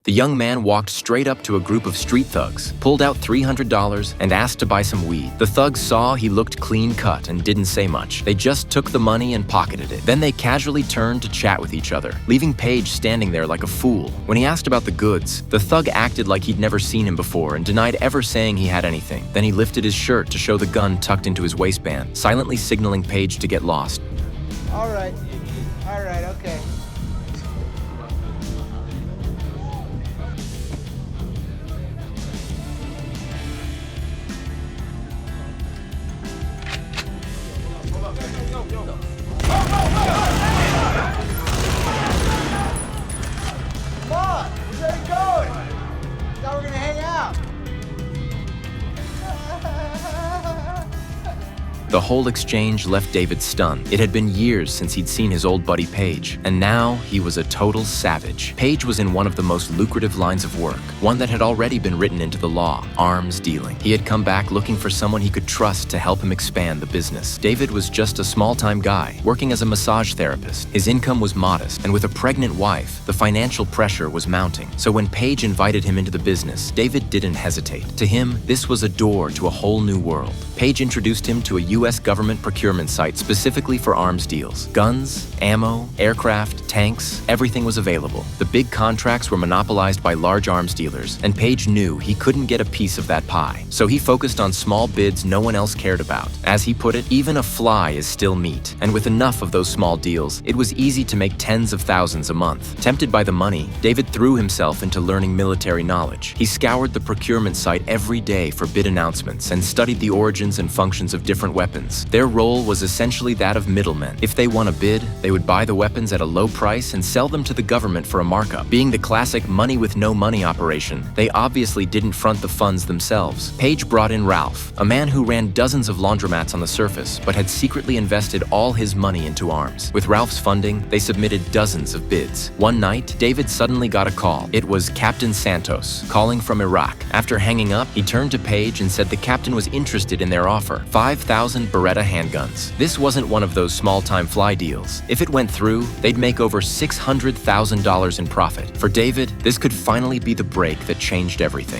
The young man walked straight up to a group of street thugs, pulled out $300, and asked to buy some weed. The thugs saw he looked clean-cut and didn't say much. They just took the money and pocketed it. Then they casually turned to chat with each other, leaving Page standing there like a fool. When he asked about the goods, the thug acted like he'd never seen him before and denied ever saying he had anything. Then he lifted his shirt to show the gun tucked into his waistband, silently signaling Page to get lost. All right, okay. The whole exchange left David stunned. It had been years since he'd seen his old buddy Page, and now he was a total savage. Page was in one of the most lucrative lines of work, one that had already been written into the law: arms dealing. He had come back looking for someone he could trust to help him expand the business. David was just a small-time guy, working as a massage therapist. His income was modest, and with a pregnant wife, the financial pressure was mounting. So when Page invited him into the business, David didn't hesitate. To him, this was a door to a whole new world. Page introduced him to a U.S. government procurement site specifically for arms deals. Guns, ammo, aircraft, tanks, everything was available. The big contracts were monopolized by large arms dealers, and Page knew he couldn't get a piece of that pie. So he focused on small bids no one else cared about. As he put it, even a fly is still meat. And with enough of those small deals, it was easy to make tens of thousands a month. Tempted by the money, David threw himself into learning military knowledge. He scoured the procurement site every day for bid announcements and studied the origins and functions of different weapons. Their role was essentially that of middlemen. If they won a bid, they would buy the weapons at a low price and sell them to the government for a markup. Being the classic money with no money operation, they obviously didn't front the funds themselves. Page brought in Ralph, a man who ran dozens of laundromats on the surface, but had secretly invested all his money into arms. With Ralph's funding, they submitted dozens of bids. One night, David suddenly got a call. It was Captain Santos, calling from Iraq. After hanging up, he turned to Page and said the captain was interested in their offer: 5,000 Beretta handguns. This wasn't one of those small-time fly deals. If it went through, they'd make over $600,000 in profit. For David, this could finally be the break that changed everything.